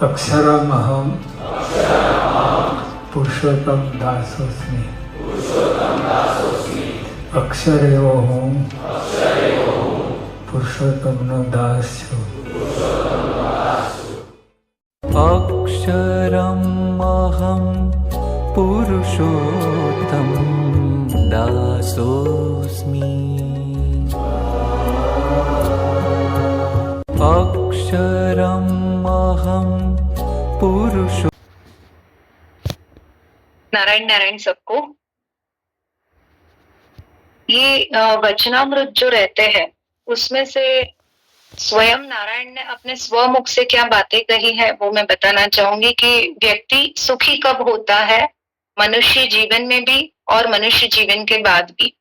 अक्षरमहं पुरुषोत्तम दासोस्मि। अक्षर एवो हूँ पुरुषोत्तमનો દાસ છું। अक्षरम् अहं पुरुषोत्तम दासोऽस्मि। अक्षरम् अहं पुरुषो। नारायण नारायण सबको। ये वचनामृत जो रहते हैं उसमें से स्वयं नारायण ने अपने स्वमुख से क्या बातें कही है वो मैं बताना चाहूंगी कि व्यक्ति सुखी कब होता है, मनुष्य जीवन में भी और मनुष्य जीवन के बाद भी।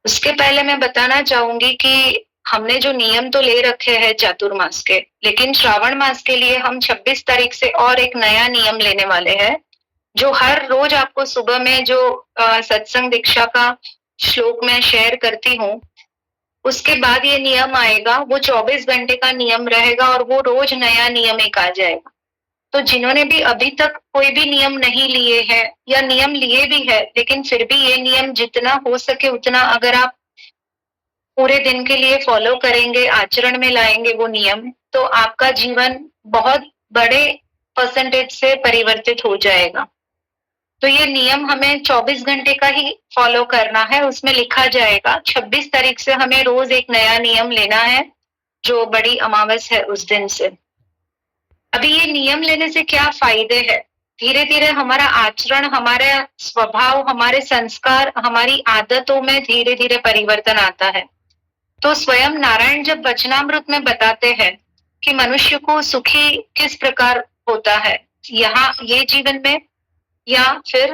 उसके पहले मैं बताना चाहूंगी कि हमने जो नियम तो ले रखे हैं चातुर्मास के, लेकिन श्रावण मास के लिए हम 26 तारीख से और एक नया नियम लेने वाले हैं, जो हर रोज आपको सुबह में जो सत्संग दीक्षा का श्लोक मैं शेयर करती हूँ, उसके बाद ये नियम आएगा। वो 24 घंटे का नियम रहेगा और वो रोज नया नियम एक आ जाएगा। तो जिन्होंने भी अभी तक कोई भी नियम नहीं लिए हैं या नियम लिए भी है, लेकिन फिर भी ये नियम जितना हो सके उतना अगर आप पूरे दिन के लिए फॉलो करेंगे, आचरण में लाएंगे वो नियम, तो आपका जीवन बहुत बड़े परसेंटेज से परिवर्तित हो जाएगा। तो ये नियम हमें 24 घंटे का ही फॉलो करना है। उसमें लिखा जाएगा 26 तारीख से हमें रोज एक नया नियम लेना है, जो बड़ी अमावस है उस दिन से। अभी ये नियम लेने से क्या फायदे हैं? धीरे धीरे हमारा आचरण, हमारा स्वभाव, हमारे संस्कार, हमारी आदतों में धीरे धीरे परिवर्तन आता है। तो स्वयं नारायण जब वचनामृत में बताते हैं कि मनुष्य को सुखी किस प्रकार होता है, यहाँ ये जीवन में या फिर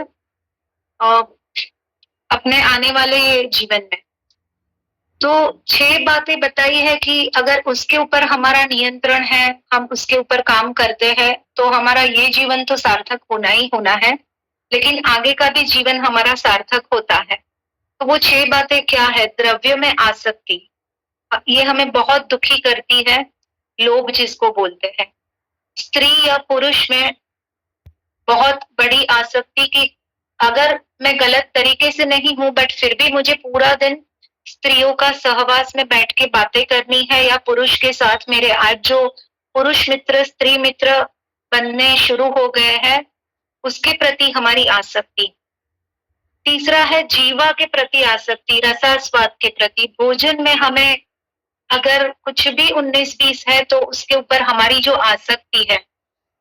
अपने आने वाले जीवन में, तो 6 बातें बताई है कि अगर उसके ऊपर हमारा नियंत्रण है, हम उसके ऊपर काम करते हैं, तो हमारा ये जीवन तो सार्थक होना ही होना है, लेकिन आगे का भी जीवन हमारा सार्थक होता है। तो वो 6 बातें क्या है? द्रव्य में आसक्ति, ये हमें बहुत दुखी करती है, लोभ जिसको बोलते हैं। स्त्री या पुरुष में बहुत बड़ी आसक्ति की अगर मैं गलत तरीके से नहीं हूं बट फिर भी मुझे पूरा दिन स्त्रियों का सहवास में बैठ के बातें करनी है, या पुरुष के साथ मेरे आज जो पुरुष मित्र स्त्री मित्र बनने शुरू हो गए हैं, उसके प्रति हमारी आसक्ति। तीसरा है जीवा के प्रति आसक्ति, रसास्वाद के प्रति। भोजन में हमें अगर कुछ भी 19-20 है तो उसके ऊपर हमारी जो आसक्ति है।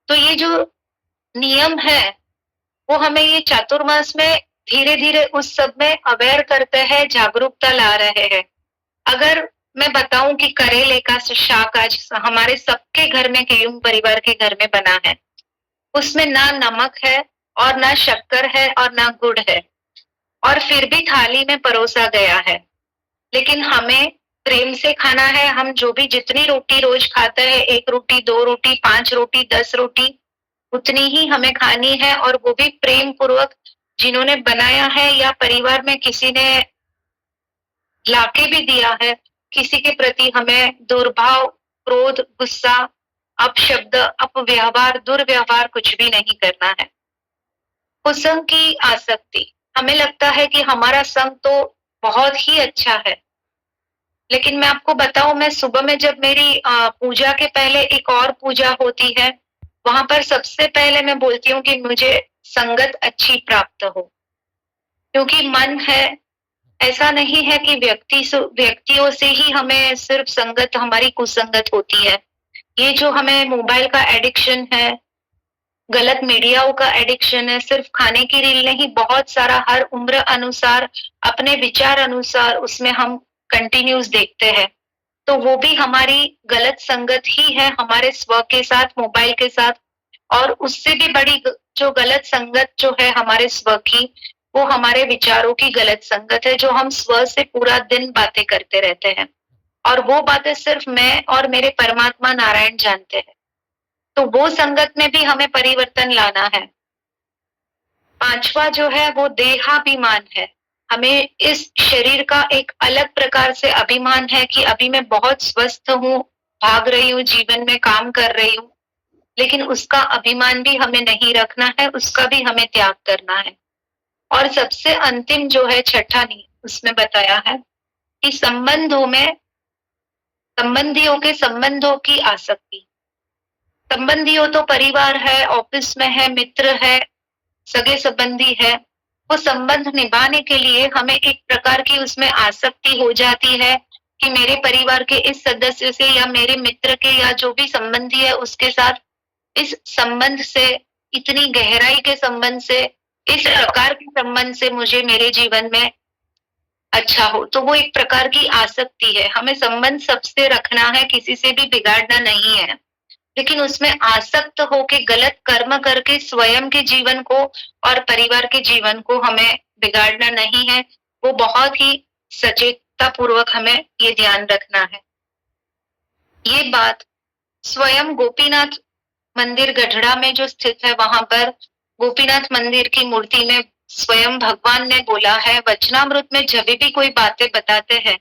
तो ये जो नियम है वो हमें ये चातुर्मास में धीरे धीरे उस सब में अवेयर करते हैं, जागरूकता ला रहे हैं। अगर मैं बताऊं कि करेले का शाक आज हमारे सबके घर में, केयूम परिवार के घर में बना है, उसमें ना नमक है और ना शक्कर है और ना गुड़ है, और फिर भी थाली में परोसा गया है। लेकिन हमें प्रेम से खाना है। हम जो भी जितनी रोटी रोज खाते हैं, 1 रोटी 2 रोटी 5 रोटी 10 रोटी, उतनी ही हमें खानी है, और वो भी प्रेम पूर्वक जिन्होंने बनाया है या परिवार में किसी ने लाके भी दिया है, किसी के प्रति हमें दुर्भाव, क्रोध, गुस्सा, अपशब्द, अपव्यवहार, दुर्व्यवहार कुछ भी नहीं करना है। कुसंग की आसक्ति, हमें लगता है कि हमारा संग तो बहुत ही अच्छा है, लेकिन मैं आपको बताऊं, मैं सुबह में जब मेरी पूजा के पहले एक और पूजा होती है, वहां पर सबसे पहले मैं बोलती हूँ कि मुझे संगत अच्छी प्राप्त हो, क्योंकि मन है, ऐसा नहीं है कि व्यक्तियों से ही हमें सिर्फ संगत, हमारी कुसंगत होती है। ये जो हमें मोबाइल का एडिक्शन है, गलत मीडियाओं का एडिक्शन है, सिर्फ खाने की रील नहीं, बहुत सारा हर उम्र अनुसार, अपने विचार अनुसार उसमें हम कंटिन्यूस देखते हैं, तो वो भी हमारी गलत संगत ही है हमारे स्व के साथ, मोबाइल के साथ। और उससे भी बड़ी जो गलत संगत जो है हमारे स्व की, वो हमारे विचारों की गलत संगत है, जो हम स्व से पूरा दिन बातें करते रहते हैं, और वो बातें सिर्फ मैं और मेरे परमात्मा नारायण जानते हैं। तो वो संगत में भी हमें परिवर्तन लाना है। 5वां जो है वो देहाभिमान है। हमें इस शरीर का एक अलग प्रकार से अभिमान है कि अभी मैं बहुत स्वस्थ हूँ, भाग रही हूँ, जीवन में काम कर रही हूँ, लेकिन उसका अभिमान भी हमें नहीं रखना है, उसका भी हमें त्याग करना है। और सबसे अंतिम जो है छठा नियम उसमें बताया है कि संबंधियों के संबंधों की आसक्ति। संबंधी हो तो परिवार है, ऑफिस में है, मित्र है, सगे संबंधी है। वो संबंध निभाने के लिए हमें एक प्रकार की उसमें आसक्ति हो जाती है कि मेरे परिवार के इस सदस्य से या मेरे मित्र के या जो भी संबंधी है उसके साथ इस संबंध से, इतनी गहराई के संबंध से, इस प्रकार के संबंध से मुझे मेरे जीवन में अच्छा हो। तो वो एक प्रकार की आसक्ति है। हमें संबंध सबसे रखना है, किसी से भी बिगाड़ना नहीं है, लेकिन उसमें आसक्त होके गलत कर्म करके स्वयं के जीवन को और परिवार के जीवन को हमें बिगाड़ना नहीं है। वो बहुत ही सचेतता पूर्वक हमें ये ध्यान रखना है। ये बात स्वयं गोपीनाथ मंदिर गढ़ड़ा में जो स्थित है, वहां पर गोपीनाथ मंदिर की मूर्ति में स्वयं भगवान ने बोला है। वचनामृत में जब भी कोई बातें बताते हैं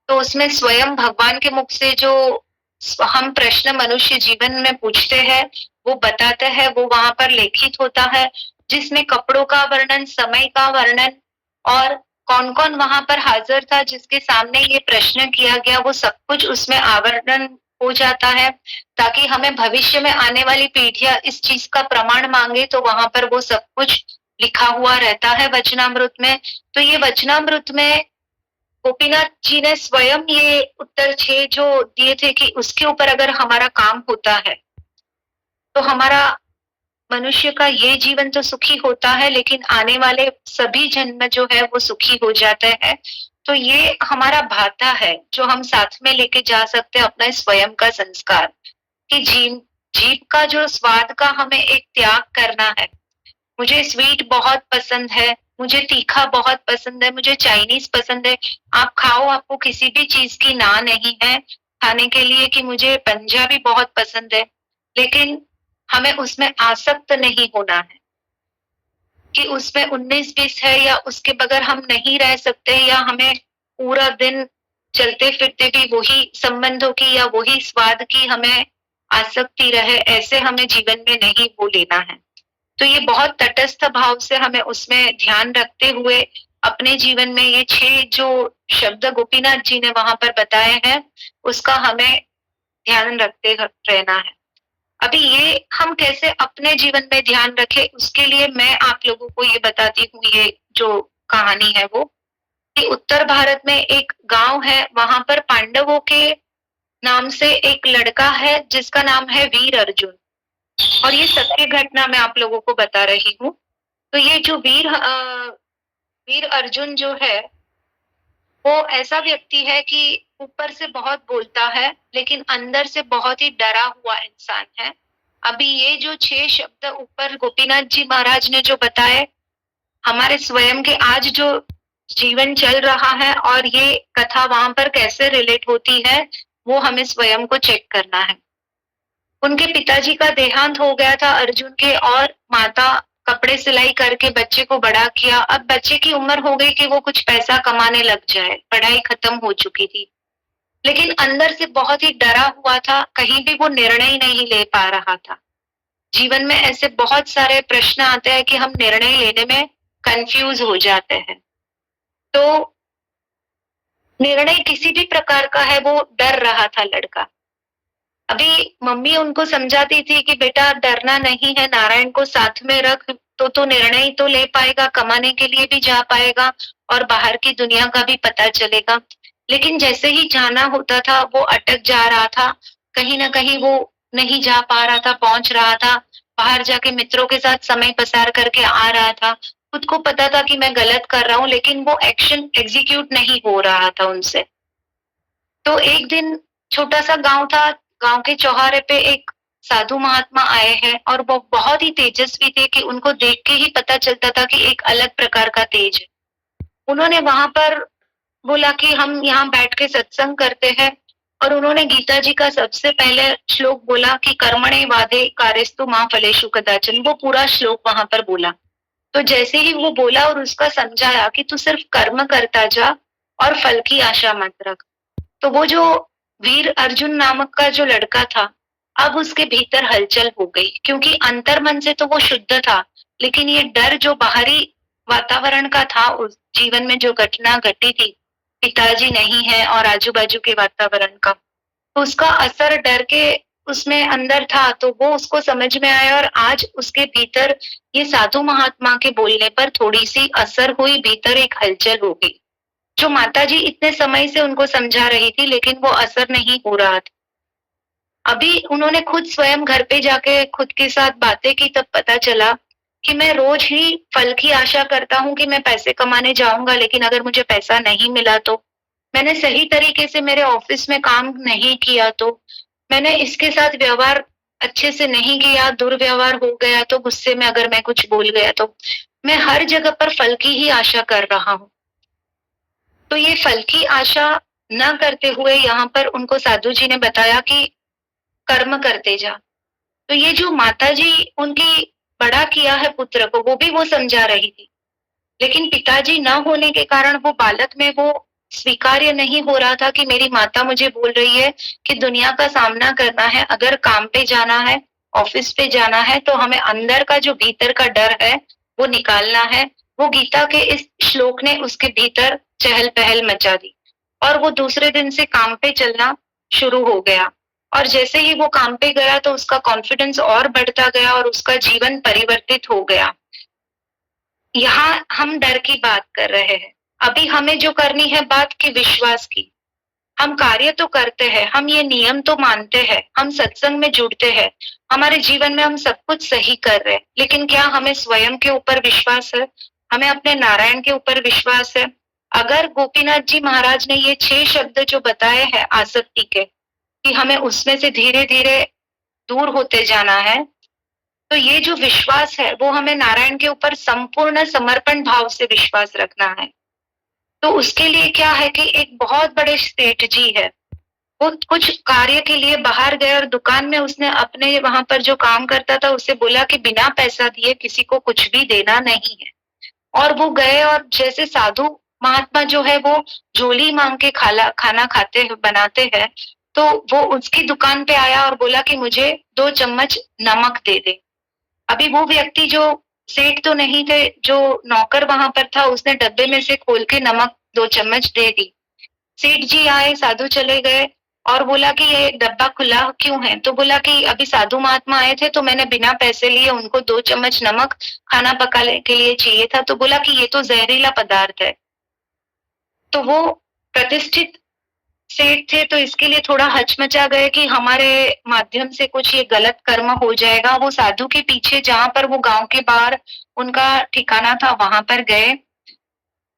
तो उसमें स्वयं भगवान के मुख से जो हम प्रश्न मनुष्य जीवन में पूछते हैं वो बताते हैं, वो वहां पर लिखित होता है, जिसमें कपड़ों का वर्णन, समय का वर्णन और कौन कौन वहां पर हाजिर था जिसके सामने ये प्रश्न किया गया, वो सब कुछ उसमें आवरण हो जाता है, ताकि हमें भविष्य में आने वाली पीढ़ियां इस चीज का प्रमाण मांगे तो वहां पर वो सब कुछ लिखा हुआ रहता है वचनामृत में। तो ये वचनामृत में गोपीनाथ जी ने स्वयं ये उत्तर 6 जो दिए थे कि उसके ऊपर अगर हमारा काम होता है तो हमारा मनुष्य का ये जीवन तो सुखी होता है, लेकिन आने वाले सभी जन्म जो है वो सुखी हो जाते हैं। तो ये हमारा भाता है जो हम साथ में लेके जा सकते हैं, अपना स्वयं का संस्कार कि जीभ का जो स्वाद का हमें एक त्याग करना है। मुझे स्वीट बहुत पसंद है, मुझे तीखा बहुत पसंद है, मुझे चाइनीज पसंद है। आप खाओ, आपको किसी भी चीज की ना नहीं है खाने के लिए कि मुझे पंजाबी बहुत पसंद है, लेकिन हमें उसमें आसक्त नहीं होना है कि उसमें 19-20 है या उसके बगैर हम नहीं रह सकते, या हमें पूरा दिन चलते फिरते भी वही संबंधों की या वही स्वाद की हमें आसक्ति रहे, ऐसे हमें जीवन में नहीं वो लेना है। तो ये बहुत तटस्थ भाव से हमें उसमें ध्यान रखते हुए अपने जीवन में ये 6 जो शब्द गोपीनाथ जी ने वहां पर बताए हैं उसका हमें ध्यान रखते रहना है। अभी ये हम कैसे अपने जीवन में ध्यान रखें, उसके लिए मैं आप लोगों को ये बताती हूँ। ये जो कहानी है वो कि उत्तर भारत में एक गांव है, वहां पर पांडवों के नाम से एक लड़का है जिसका नाम है वीर अर्जुन, और ये सत्य घटना मैं आप लोगों को बता रही हूँ। तो ये जो वीर अर्जुन जो है वो ऐसा व्यक्ति है कि ऊपर से बहुत बोलता है लेकिन अंदर से बहुत ही डरा हुआ इंसान है। अभी ये जो 6 शब्द ऊपर गोपीनाथ जी महाराज ने जो बताए, हमारे स्वयं के आज जो जीवन चल रहा है और ये कथा वहां पर कैसे रिलेट होती है वो हमें स्वयं को चेक करना है। उनके पिताजी का देहांत हो गया था अर्जुन के, और माता कपड़े सिलाई करके बच्चे को बड़ा किया। अब बच्चे की उम्र हो गई कि वो कुछ पैसा कमाने लग जाए, पढ़ाई खत्म हो चुकी थी, लेकिन अंदर से बहुत ही डरा हुआ था, कहीं भी वो निर्णय नहीं ले पा रहा था। जीवन में ऐसे बहुत सारे प्रश्न आते हैं कि हम निर्णय लेने में कंफ्यूज हो जाते हैं। तो निर्णय किसी भी प्रकार का है, वो डर रहा था लड़का। अभी मम्मी उनको समझाती थी कि बेटा डरना नहीं है, नारायण को साथ में रख तो निर्णय तो ले पाएगा, कमाने के लिए भी जा पाएगा और बाहर की दुनिया का भी पता चलेगा। लेकिन जैसे ही जाना होता था वो अटक जा रहा था, कहीं ना कहीं वो नहीं जा पा रहा था, पहुंच रहा था, बाहर जाके मित्रों के साथ समय पसार करके आ रहा था। खुद को पता था कि मैं गलत कर रहा हूँ, लेकिन वो एक्शन एग्जीक्यूट नहीं हो रहा था उनसे। तो एक दिन छोटा सा गांव था, गांव के चौराहे पे एक साधु महात्मा आए हैं और वो बहुत ही तेजस्वी थे कि उनको देख के ही पता चलता था कि एक अलग प्रकार का तेज है। उन्होंने वहां पर बोला कि हम यहाँ बैठ के सत्संग करते हैं, और उन्होंने गीता जी का सबसे पहले श्लोक बोला कि कर्मणे वादे कार्यस्तु मां फलेषु कदाचन, वो पूरा श्लोक वहां पर बोला। तो जैसे ही वो बोला और उसका समझाया कि तू सिर्फ कर्म करता जा और फल की आशा मत रख, तो वो जो वीर अर्जुन नामक का जो लड़का था, अब उसके भीतर हलचल हो गई, क्योंकि अंतर्मन से तो वो शुद्ध था, लेकिन ये डर जो बाहरी वातावरण का था, उस जीवन में जो घटना घटी थी, पिताजी नहीं है और आजू बाजू के वातावरण का, तो उसका असर डर के उसमें अंदर था, तो वो उसको समझ में आया और आज उसके भीतर ये साधु महात्मा के बोलने पर थोड़ी सी असर हुई, भीतर एक हलचल हो गई, जो माताजी इतने समय से उनको समझा रही थी, लेकिन वो असर नहीं हो रहा था। अभी उन्होंने खुद स्वयं घर पे जाके खुद के साथ बातें की, तब पता चला कि मैं रोज ही फल की आशा करता हूँ कि मैं पैसे कमाने जाऊंगा, लेकिन अगर मुझे पैसा नहीं मिला तो, मैंने सही तरीके से मेरे ऑफिस में काम नहीं किया तो, मैंने इसके साथ व्यवहार अच्छे से नहीं किया, दुर्व्यवहार हो गया तो, गुस्से में अगर मैं कुछ बोल गया तो, मैं हर जगह पर फल की ही आशा कर रहा हूँ। तो ये फल की आशा न करते हुए यहाँ पर उनको साधु जी ने बताया कि कर्म करते जा। तो ये जो माताजी उनकी बड़ा किया है पुत्र को, वो भी वो समझा रही थी, लेकिन पिताजी न होने के कारण वो बालक में वो स्वीकार्य नहीं हो रहा था कि मेरी माता मुझे बोल रही है कि दुनिया का सामना करना है, अगर काम पे जाना है, ऑफिस पे जाना है, तो हमें अंदर का जो भीतर का डर है वो निकालना है। वो गीता के इस श्लोक ने उसके भीतर चहल पहल मचा दी और वो दूसरे दिन से काम पे चलना शुरू हो गया। और जैसे ही वो काम पे गया तो उसका कॉन्फिडेंस और बढ़ता गया और उसका जीवन परिवर्तित हो गया। यहाँ हम डर की बात कर रहे हैं, अभी हमें जो करनी है बात की विश्वास की। हम कार्य तो करते हैं, हम ये नियम तो मानते हैं, हम सत्संग में जुड़ते हैं, हमारे जीवन में हम सब कुछ सही कर रहे हैं, लेकिन क्या हमें स्वयं के ऊपर विश्वास है? हमें अपने नारायण के ऊपर विश्वास है? अगर गोपीनाथ जी महाराज ने ये 6 शब्द जो बताए हैं आसक्ति के, कि हमें उसमें से धीरे धीरे दूर होते जाना है, तो ये जो विश्वास है वो हमें नारायण के ऊपर संपूर्ण समर्पण भाव से विश्वास रखना है। तो उसके लिए क्या है कि एक बहुत बड़े सेठ जी है, वो कुछ कार्य के लिए बाहर गए और दुकान में उसने अपने वहां पर जो काम करता था उससे बोला कि बिना पैसा दिए किसी को कुछ भी देना नहीं है। और वो गए और जैसे साधु महात्मा जो है वो झोली मांग के खाना खाते हैं, बनाते हैं, तो वो उसकी दुकान पे आया और बोला कि मुझे 2 चम्मच नमक दे दे। अभी वो व्यक्ति जो सेठ तो नहीं थे, जो नौकर वहां पर था, उसने डब्बे में से खोल के नमक 2 चम्मच दे दी। सेठ जी आए, साधु चले गए और बोला कि ये डब्बा खुला क्यों है? तो बोला कि अभी साधु महात्मा आए थे तो मैंने बिना पैसे लिए उनको 2 चम्मच नमक खाना पकाने के लिए चाहिए था, तो बोला कि ये तो जहरीला पदार्थ है। तो वो प्रतिष्ठित सेठ थे, तो इसके लिए थोड़ा हचमचा गए कि हमारे माध्यम से कुछ ये गलत कर्म हो जाएगा। वो साधु के पीछे, जहां पर वो गांव के बाहर उनका ठिकाना था,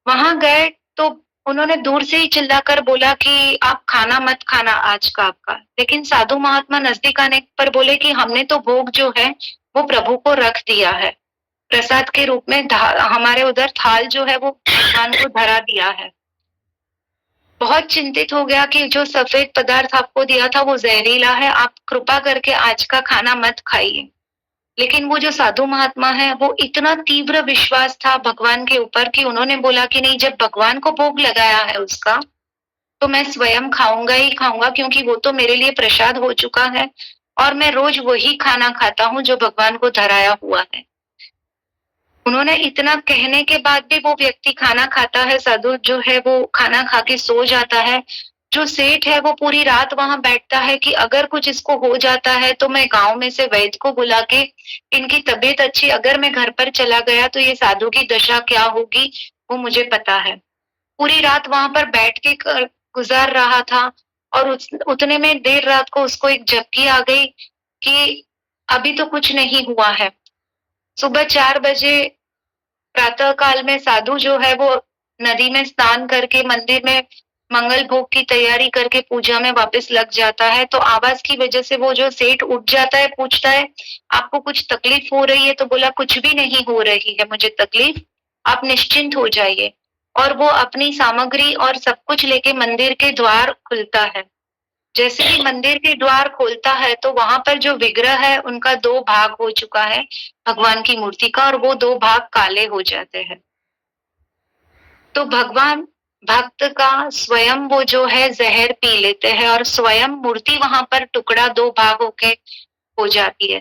वहां गए तो उन्होंने दूर से ही चिल्लाकर बोला कि आप खाना मत खाना आज का आपका। लेकिन साधु महात्मा नजदीक आने पर बोले कि हमने तो भोग जो है वो प्रभु को रख दिया है, प्रसाद के रूप में हमारे उधर थाल जो है वो भगवान को धरा दिया है। बहुत चिंतित हो गया कि जो सफेद पदार्थ आपको दिया था वो जहरीला है, आप कृपा करके आज का खाना मत खाइए। लेकिन वो जो साधु महात्मा है, वो इतना तीव्र विश्वास था भगवान के ऊपर कि उन्होंने बोला कि नहीं, जब भगवान को भोग लगाया है उसका, तो मैं स्वयं खाऊंगा ही खाऊंगा, क्योंकि वो तो मेरे लिए प्रसाद हो चुका है और मैं रोज वही खाना खाता हूँ जो भगवान को धराया हुआ है। उन्होंने इतना कहने के बाद भी वो व्यक्ति खाना खाता है, साधु जो है वो खाना खा के सो जाता है। जो सेठ है वो पूरी रात वहां बैठता है कि अगर कुछ इसको हो जाता है तो मैं गांव में से वैद्य को बुला के इनकी तबीयत अच्छी, अगर मैं घर पर चला गया तो ये साधु की दशा क्या होगी वो मुझे पता है। पूरी रात वहां पर बैठ के गुजार रहा था और उतने में देर रात को उसको एक झपकी आ गई कि अभी तो कुछ नहीं हुआ है। सुबह 4 बजे प्रातः काल में साधु जो है वो नदी में स्नान करके मंदिर में मंगल भोग की तैयारी करके पूजा में वापस लग जाता है। तो आवाज की वजह से वो जो सेठ उठ जाता है, पूछता है आपको कुछ तकलीफ हो रही है? तो बोला कुछ भी नहीं हो रही है मुझे तकलीफ, आप निश्चिंत हो जाइए। और वो अपनी सामग्री और सब कुछ लेके मंदिर के द्वार खुलता है। जैसे ही मंदिर के द्वार खोलता है तो वहां पर जो विग्रह है उनका 2 भाग हो चुका है भगवान की मूर्ति का, और वो 2 भाग काले हो जाते हैं। तो भगवान भक्त का स्वयं वो जो है जहर पी लेते हैं और स्वयं मूर्ति वहां पर टुकड़ा दो भाग होके हो जाती है।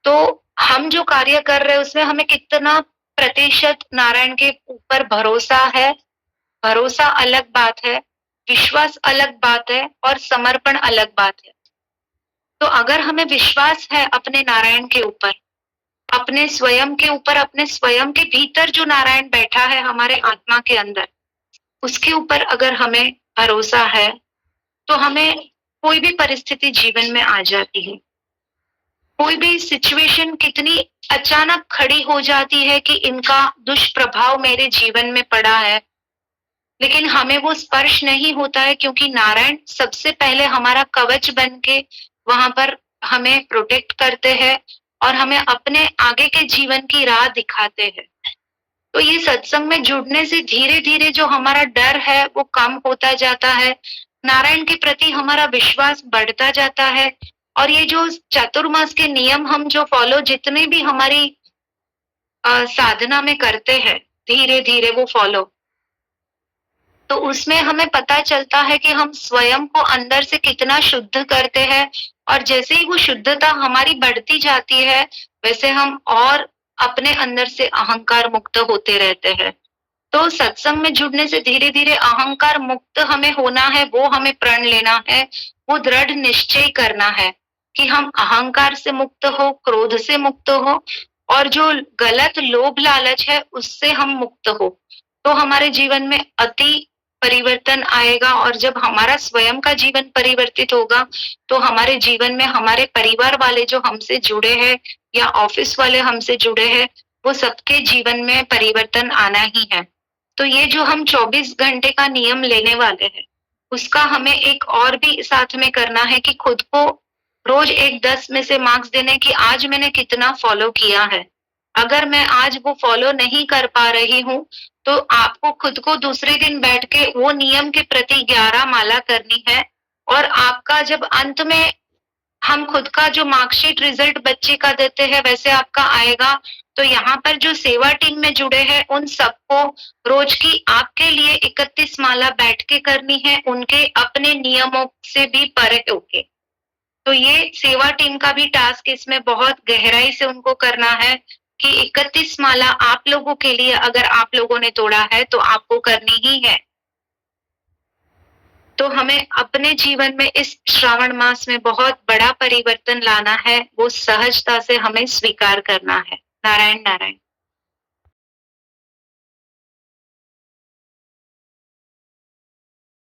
तो हम जो कार्य कर रहे हैं उसमें हमें कितना प्रतिशत नारायण के ऊपर भरोसा है, भरोसा अलग बात है, विश्वास अलग बात है और समर्पण अलग बात है। तो अगर हमें विश्वास है अपने नारायण के ऊपर, अपने स्वयं के ऊपर, अपने स्वयं के भीतर जो नारायण बैठा है हमारे आत्मा के अंदर, उसके ऊपर अगर हमें भरोसा है तो हमें कोई भी परिस्थिति जीवन में आ जाती है। कोई भी सिचुएशन कितनी अचानक खड़ी हो जाती है कि इनका दुष्प्रभाव मेरे जीवन में पड़ा है, लेकिन हमें वो स्पर्श नहीं होता है क्योंकि नारायण सबसे पहले हमारा कवच बन के वहां पर हमें प्रोटेक्ट करते हैं और हमें अपने आगे के जीवन की राह दिखाते हैं। तो ये सत्संग में जुड़ने से धीरे धीरे जो हमारा डर है वो कम होता जाता है, नारायण के प्रति हमारा विश्वास बढ़ता जाता है और ये जो चातुर्मास के नियम हम जो फॉलो जितने भी हमारी साधना में करते हैं धीरे धीरे वो फॉलो, तो उसमें हमें पता चलता है कि हम स्वयं को अंदर से कितना शुद्ध करते हैं और जैसे ही वो शुद्धता हमारी बढ़ती जाती है वैसे हम और अपने अंदर से अहंकार मुक्त होते रहते हैं। तो सत्संग में जुड़ने से धीरे धीरे अहंकार मुक्त हमें होना है, वो हमें प्रण लेना है, वो दृढ़ निश्चय करना है कि हम अहंकार से मुक्त हो, क्रोध से मुक्त हो और जो गलत लोभ लालच है उससे हम मुक्त हो। तो हमारे जीवन में अति परिवर्तन आएगा और जब हमारा स्वयं का जीवन परिवर्तित होगा तो हमारे जीवन में हमारे परिवार वाले जो हमसे जुड़े हैं या ऑफिस वाले हमसे जुड़े हैं वो सबके जीवन में परिवर्तन आना ही है। तो ये जो हम 24 घंटे का नियम लेने वाले हैं उसका हमें एक और भी साथ में करना है कि खुद को रोज एक 10 में से मार्क्स देने की आज मैंने कितना फॉलो किया है। अगर मैं आज वो फॉलो नहीं कर पा रही हूँ तो आपको खुद को दूसरे दिन बैठ के वो नियम के प्रति 11 माला करनी है और आपका जब अंत में हम खुद का जो मार्कशीट रिजल्ट बच्चे का देते हैं वैसे आपका आएगा। तो यहाँ पर जो सेवा टीम में जुड़े हैं उन सबको रोज की आपके लिए 31 माला बैठ के करनी है, उनके अपने नियमों से भी परे होके। तो ये सेवा टीम का भी टास्क इसमें बहुत गहराई से उनको करना है कि 31 माला आप लोगों के लिए अगर आप लोगों ने तोड़ा है तो आपको करनी ही है। तो हमें अपने जीवन में इस श्रावण मास में बहुत बड़ा परिवर्तन लाना है, वो सहजता से हमें स्वीकार करना है। नारायण नारायण।